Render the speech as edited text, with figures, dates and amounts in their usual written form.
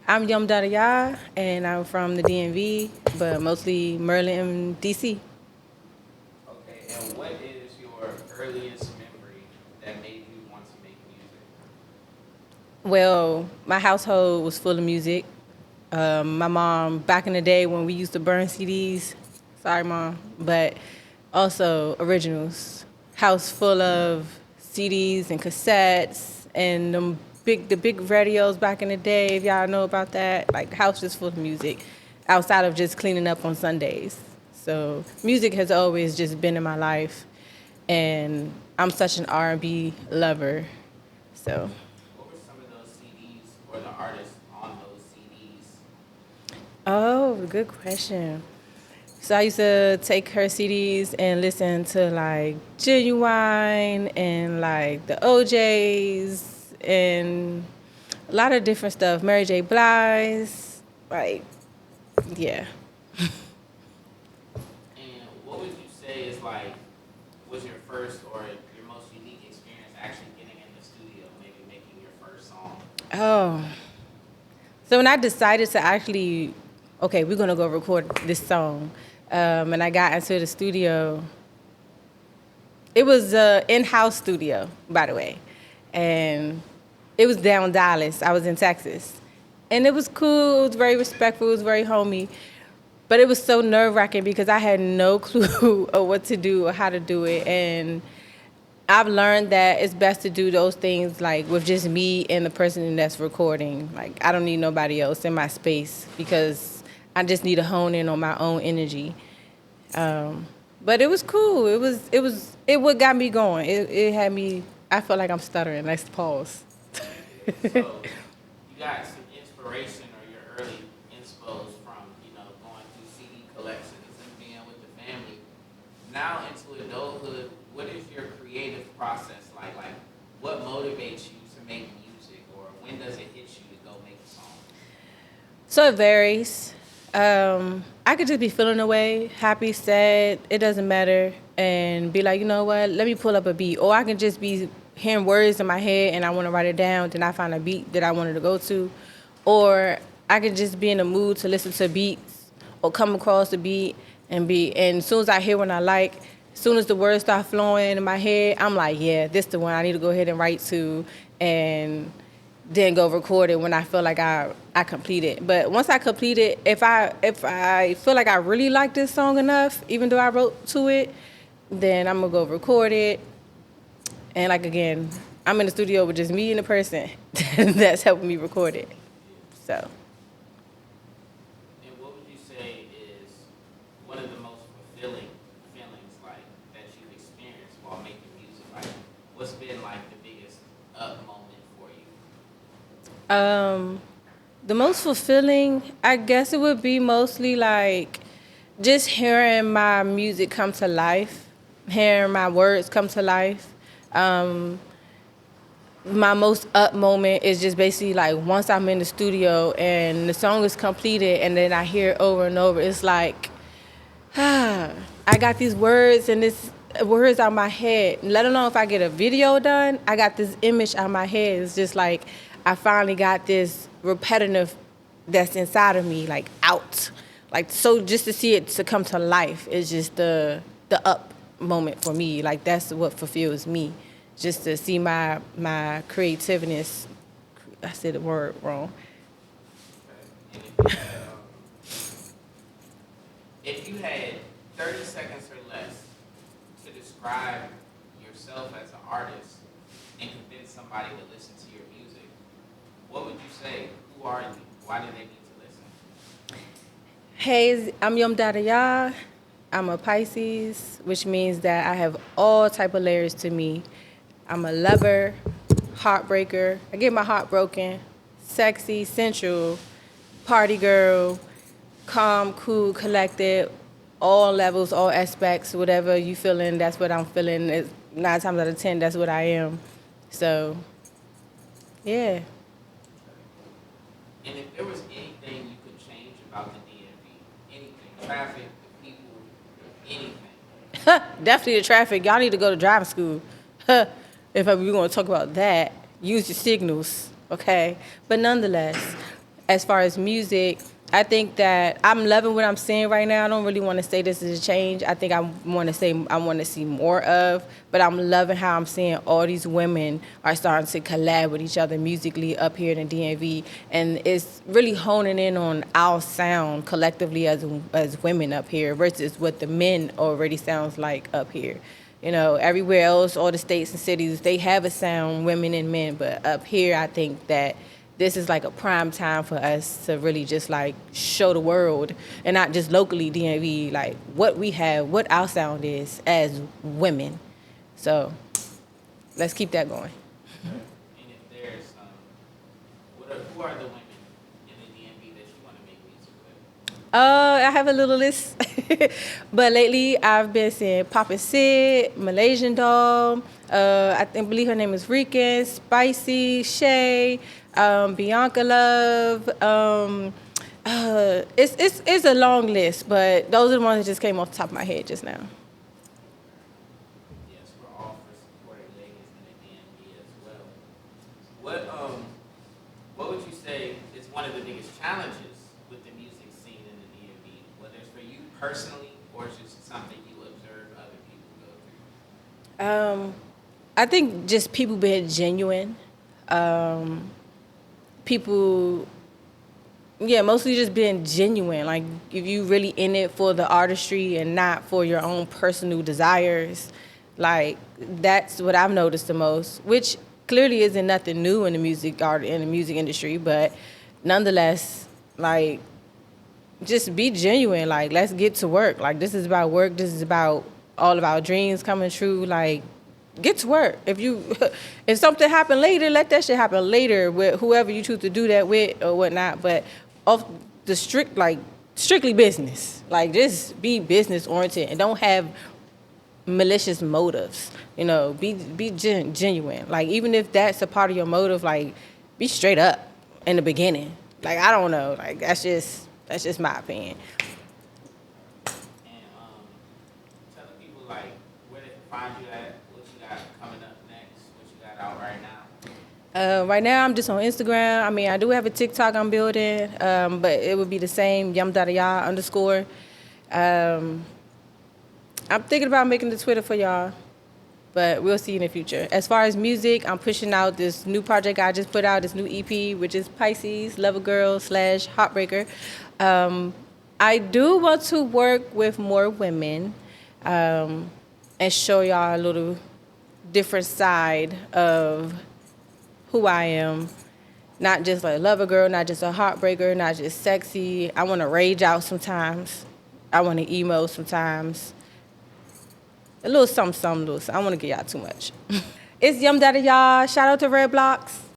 I'm Yum Dadaya, and I'm from the DMV, but mostly Maryland, DC. Okay, and what is your earliest memory that made you want to make music? Well, my household was full of music. My mom, back in the day when we used to burn CDs, sorry, mom, but also originals. House full of CDs and cassettes and the big radios back in the day. If y'all know about that, like the house just full of music, outside of just cleaning up on Sundays. So music has always just been in my life, and I'm such an R&B lover. So. What were some of those CDs or the artists on those CDs? Oh, good question. So I used to take her CDs and listen to like Genuine and like the OJs and a lot of different stuff. Mary J. Blige, like, yeah. And what would you say is like was your first or your most unique experience actually getting in the studio, maybe making your first song? Oh, so when I decided to actually, okay, we're gonna go record this song, and I got into the studio. It was a in-house studio, by the way, and it was down Dallas. I was in Texas, and it was cool. It was very respectful. It was very homey, but it was so nerve-wracking because I had no clue of what to do or how to do it. And I've learned that it's best to do those things like with just me and the person that's recording. Like I don't need nobody else in my space because I just need to hone in on my own energy. But it was cool. It what got me going. It had me. I felt like I'm stuttering. Let's pause. So you got some inspiration or your early inspos from, going through CD collections and being with the family. Now into adulthood, what is your creative process like? Like what motivates you to make music or when does it hit you to go make a song? So it varies. I could just be feeling away, happy, sad. It doesn't matter, and be like, you know what? Let me pull up a beat, or I can just be hearing words in my head and I want to write it down. Then I find a beat that I wanted to go to, or I could just be in the mood to listen to beats or come across a beat and be. And as soon as I hear one I like, as soon as the words start flowing in my head, I'm like, yeah, this the one I need to go ahead and write to, and then go record it when I feel like I complete it. But once I complete it, if I feel like I really like this song enough, even though I wrote to it, then I'm gonna go record it. And like again, I'm in the studio with just me and the person that's helping me record it. So. And what would you say is one of the most fulfilling feelings like that you've experienced while making music? Like what's been like the biggest up moment for you? Um, the most fulfilling, I guess it would be mostly like just hearing my music come to life, hearing my words come to life. Um, my most up moment is just basically like once I'm in the studio and the song is completed and then I hear it over and over, it's like, I got these words and this words out my head. Let alone if I get a video done, I got this image out my head. It's just like I finally got this repetitive that's inside of me, like out. Like so just to see it to come to life is just the up moment for me. Like that's what fulfills me. Just to see my creativeness. I said the word wrong. Okay. And if you had 30 seconds or less to describe yourself as an artist and convince somebody to listen to your music, what would you say? Who are you? Why do they need to listen? Hey, I'm Yom Dadaya. I'm a Pisces, which means that I have all type of layers to me. I'm a lover, heartbreaker. I get my heart broken, sexy, sensual, party girl, calm, cool, collected, all levels, all aspects, whatever you feeling, that's what I'm feeling. 9 times out of 10, that's what I am. So, yeah. And if there was anything you could change about the DMV, anything, traffic, the people, anything. Definitely the traffic. Y'all need to go to driving school. If we're going to talk about that, use your signals, okay? But nonetheless, as far as music, I think that I'm loving what I'm seeing right now. I don't really want to say this is a change. I think I want to say I want to see more of, but I'm loving how I'm seeing all these women are starting to collab with each other musically up here in the DMV, and it's really honing in on our sound collectively as women up here versus what the men already sounds like up here. You know, everywhere else, all the states and cities, they have a sound, women and men, but up here, I think that this is like a prime time for us to really just like show the world, and not just locally DMV, like what we have, what our sound is as women. So let's keep that going. And if there's, who are the women in the DMV that you want to make music with? I have a little list, but lately I've been seeing Papa Sid, Malaysian Doll. Believe her name is Rican, Spicy, Shay, Bianca Love. It's a long list, but those are the ones that just came off the top of my head just now. Yes, we're all for supporting ladies in the DMV as well. What would you say is one of the biggest challenges with the music scene in the DMV, whether it's for you personally or it's just something you observe other people go through? I think just people being genuine. People, yeah, mostly just being genuine. Like, if you really in it for the artistry and not for your own personal desires, like, that's what I've noticed the most, which clearly isn't nothing new in the music industry, but nonetheless, like, just be genuine. Like, let's get to work. Like, this is about work. This is about all of our dreams coming true. Like, get to work. If something happened later, let that shit happen later with whoever you choose to do that with or whatnot. But off the strictly business. Like, just be business oriented and don't have malicious motives. You know, be genuine. Like, even if that's a part of your motive, like, be straight up in the beginning. Like, I don't know. Like, that's just my opinion. And telling people like where they can find you at, what you got coming up next, what you got out right now. Right now, I'm just on Instagram. I mean, I do have a TikTok I'm building, but it would be the same, _. I'm thinking about making the Twitter for y'all, but we'll see in the future. As far as music, I'm pushing out this new project I just put out, this new EP, which is Pisces, Lover Girl / Heartbreaker. I do want to work with more women and show y'all a little different side of who I am. Not just a lover girl, not just a heartbreaker, not just sexy. I want to rage out sometimes. I want to emo sometimes. A little something, I don't want to get y'all too much. It's Yum Daddy, y'all. Shout out to Redbloxx.